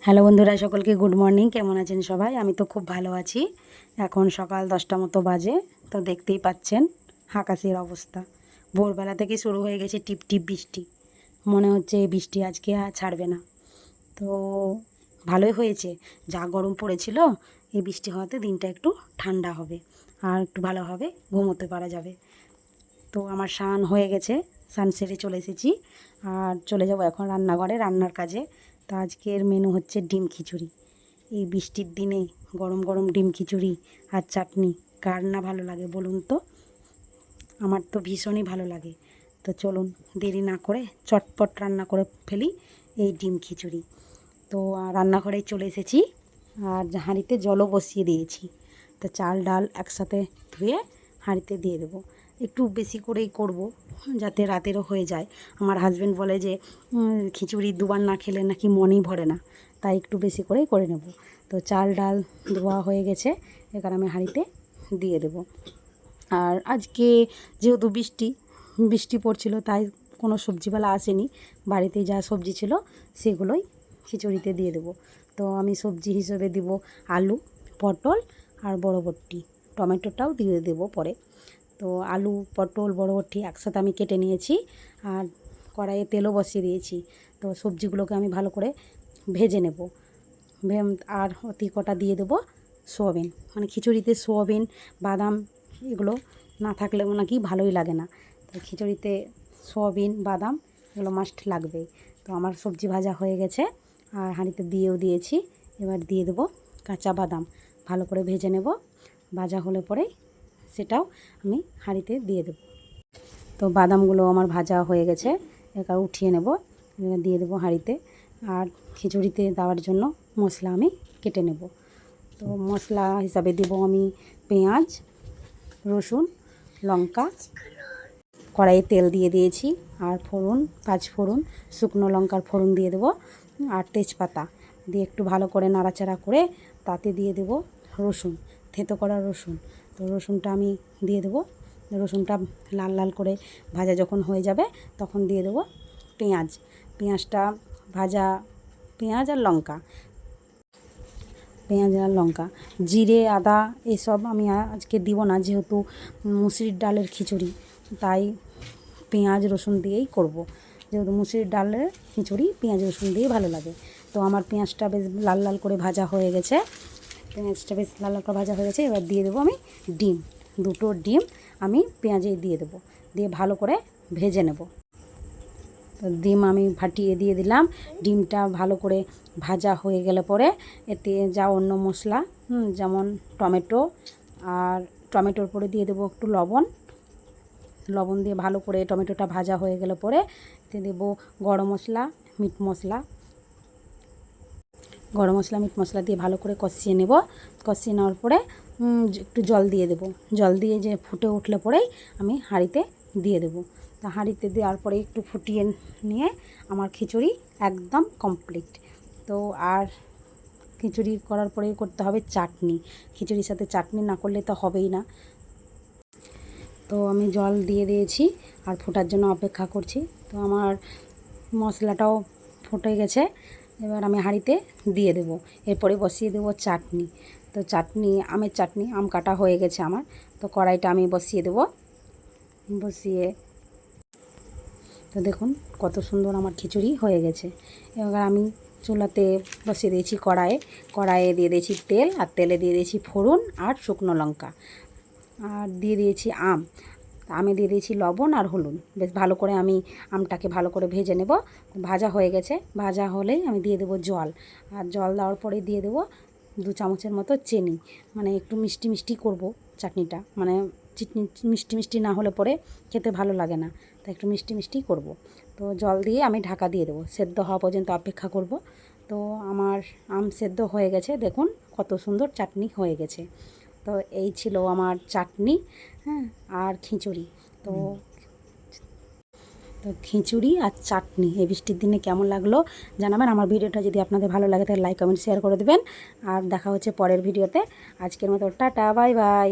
Hello বন্ধুরা, সকলকে good morning. কেমন আছেন সবাই? আমি তো খুব ভালো আছি। এখন সকাল 10টা মতো বাজে। তো দেখতেই পাচ্ছেন আকাশের অবস্থা। ভোরবেলা থেকে শুরু হয়ে গেছে টিপ টিপ বৃষ্টি। মনে হচ্ছে এই বৃষ্টি আজকে আর ছাড়বে না। তো ভালোই হয়েছে, যা গরম পড়েছিল এই বৃষ্টি হওয়াতে দিনটা একটু ঠান্ডা হবে আর একটু ভালোভাবে ঘুমোতে পারা যাবে। তো আমার স্নান হয়ে গেছে, স্নান সেরে চলে এসেছি আর চলে যাব এখন রান্নাঘরে রান্নার কাজে। তো আজকের মেনু হচ্ছে ডিম খিচুড়ি। এই বৃষ্টির দিনে গরম গরম ডিম খিচুড়ি আর চাটনি কার না ভালো লাগে বলুন তো? আমার তো ভীষণই ভালো লাগে। তো চলুন দেরি না করে চটপট রান্না করে ফেলি এই ডিম খিচুড়ি। তো রান্নাঘরে চলে এসেছি আর হাঁড়িতে জলও বসিয়ে দিয়েছি। তো চাল ডাল একসাথে ধুয়ে হাঁড়িতে দিয়ে দেবো। একটু বেশি করেই করব যাতে রাতেরও হয়ে যায়। আমার হাজব্যান্ড বলে যে খিচুড়ি দুবার না খেলে নাকি মনেই ভরে না, তাই একটু বেশি করেই করে নেব। তো চাল ডাল ধোয়া হয়ে গেছে, এবার আমি হাঁড়িতে দিয়ে দেবো। আর আজকে যেহেতু বৃষ্টি পড়ছিল, তাই কোনো সবজিওয়ালা আসেনি। বাড়িতে যা সবজি ছিল সেগুলোই খিচুড়িতে দিয়ে দেবো। তো আমি সবজি হিসেবে দিব আলু, পটল আর বরবটি, টমেটোটাও দিয়ে দেবো পরে। তো আলু, পটল, বরবটি একসাথে আমি কেটে নিয়েছি আর কড়াইয়ে তেলও বসিয়ে দিয়েছি। তো সবজিগুলোকে আমি ভালো করে ভেজে নেব। আর অতি কটা দিয়ে দেবো সোয়াবিন। মানে খিচুড়িতে সোয়াবিন, বাদাম এগুলো না থাকলেও নাকি ভালোই লাগে না। তো খিচুড়িতে সোয়াবিন, বাদাম এগুলো মাস্ট লাগবেই। তো আমার সবজি ভাজা হয়ে গেছে আর হাঁড়িতে দিয়েও দিয়েছি। এবার দিয়ে দেবো কাঁচা বাদাম, ভালো করে ভেজে নেব। ভাজা হলে পরেই সেটাও আমি হাঁড়িতে দিয়ে দেবো। তো বাদামগুলো আমার ভাজা হয়ে গেছে, এবার উঠিয়ে নেব। এবার দিয়ে দেবো হাঁড়িতে। আর খিচুড়িতে দেওয়ার জন্য মশলা আমি কেটে নেব। তো মশলা হিসাবে দেব আমি পেঁয়াজ, রসুন, লঙ্কা। কড়াইয়ে তেল দিয়ে দিয়েছি আর ফোড়ন, 5 ফোড়ন, শুকনো লঙ্কার ফোড়ন দিয়ে দেবো আর তেজপাতা দিয়ে একটু ভালো করে নাড়াচাড়া করে তাতে দিয়ে দেব রসুন, থেঁতো করা রসুন। তো রসুনটা আমি দিয়ে দেবো। রসুনটা লাল লাল করে ভাজা যখন হয়ে যাবে তখন দিয়ে দেবো পেঁয়াজটা ভাজা, পেঁয়াজ আর লঙ্কা, জিরে, আদা এসব আমি আজকে দিব না, যেহেতু মুসুরির ডালের খিচুড়ি, তাই পেঁয়াজ রসুন দিয়েই করব। যেহেতু মুসুরির ডালের খিচুড়ি পেঁয়াজ রসুন দিয়েই ভালো লাগে। তো আমার পেঁয়াজটা বেশ লাল লাল করে ভাজা হয়ে গেছে। এবার দিয়ে দেবো আমি ডিম, 2টো ডিম আমি পেঁয়াজে দিয়ে দেবো, দিয়ে ভালো করে ভেজে নেব। তো ডিম আমি ফাটিয়ে দিয়ে দিলাম। ডিমটা ভালো করে ভাজা হয়ে গেলে পরে এতে যা অন্য মশলা, যেমন টমেটো, আর টমেটোর পরে দিয়ে দেবো একটু লবণ দিয়ে ভালো করে টমেটোটা ভাজা হয়ে গেলে পরে এতে দেবো গরম মশলা, মিট মশলা দিয়ে ভালো করে কষিয়ে নেব। কষিয়ে নেওয়ার পরে একটু জল দিয়ে দেবো। জল দিয়ে যে ফুটে উঠলে পরেই আমি হাঁড়িতে দিয়ে দেবো। তা হাঁড়িতে দেওয়ার পরে একটু ফুটিয়ে নিয়ে আমার খিচুড়ি একদম কমপ্লিট। তো আর খিচুড়ি করার পরে করতে হবে চাটনি। খিচুড়ির সাথে চাটনি না করলে তো হবেই না। তো আমি জল দিয়ে দিয়েছি আর ফোটার জন্য অপেক্ষা করছি। তো আমার মশলাটাও ফুটে গেছে, এবার আমি হাঁড়িতে দিয়ে দেবো। এরপরে বসিয়ে দেবো চাটনি। তো আমের চাটনি, আম কাটা হয়ে গেছে আমার। তো কড়াইটা আমি বসিয়ে দেবো। তো দেখুন কত সুন্দর আমার খিচুড়ি হয়ে গেছে। এবার আমি চুলাতে বসিয়ে দিয়েছি কড়াইয়ে দিয়ে দিয়েছি তেল, আর তেলে দিয়ে দিয়েছি ফোড়ন আর শুকনো লঙ্কা, আর দিয়ে দিয়েছি আমে দিয়ে দিয়েছি লবণ আর হলুদ। বেশ ভালো করে আমি আমটাকে ভালো করে ভেজে নেব। ভাজা হয়ে গেছে, ভাজা হলেই আমি দিয়ে দেবো জল, আর জল দেওয়ার পরে দিয়ে দেবো 2 চামচের মতো চিনি। মানে একটু মিষ্টি মিষ্টি করব চাটনিটা, মানে মিষ্টি মিষ্টি না হলে পরে খেতে ভালো লাগে না, তাই একটু মিষ্টি মিষ্টি করব। তো জল দিয়ে আমি ঢাকা দিয়ে দেবো, সেদ্ধ হওয়া পর্যন্ত অপেক্ষা করব। তো আমার আম সেদ্ধ হয়ে গেছে, দেখুন কত সুন্দর চাটনি হয়ে গেছে। তো এই ছিল আমার চাটনি, হ্যাঁ, আর খিচুড়ি। তো খিচুড়ি আর চাটনি এই বৃষ্টির দিনে কেমন লাগলো জানাবেন। আমার ভিডিওটা যদি আপনাদের ভালো লাগে তাহলে লাইক, কমেন্ট, শেয়ার করে দেবেন। আর দেখা হচ্ছে পরের ভিডিওতে। আজকের মতো টাটা, বাই বাই।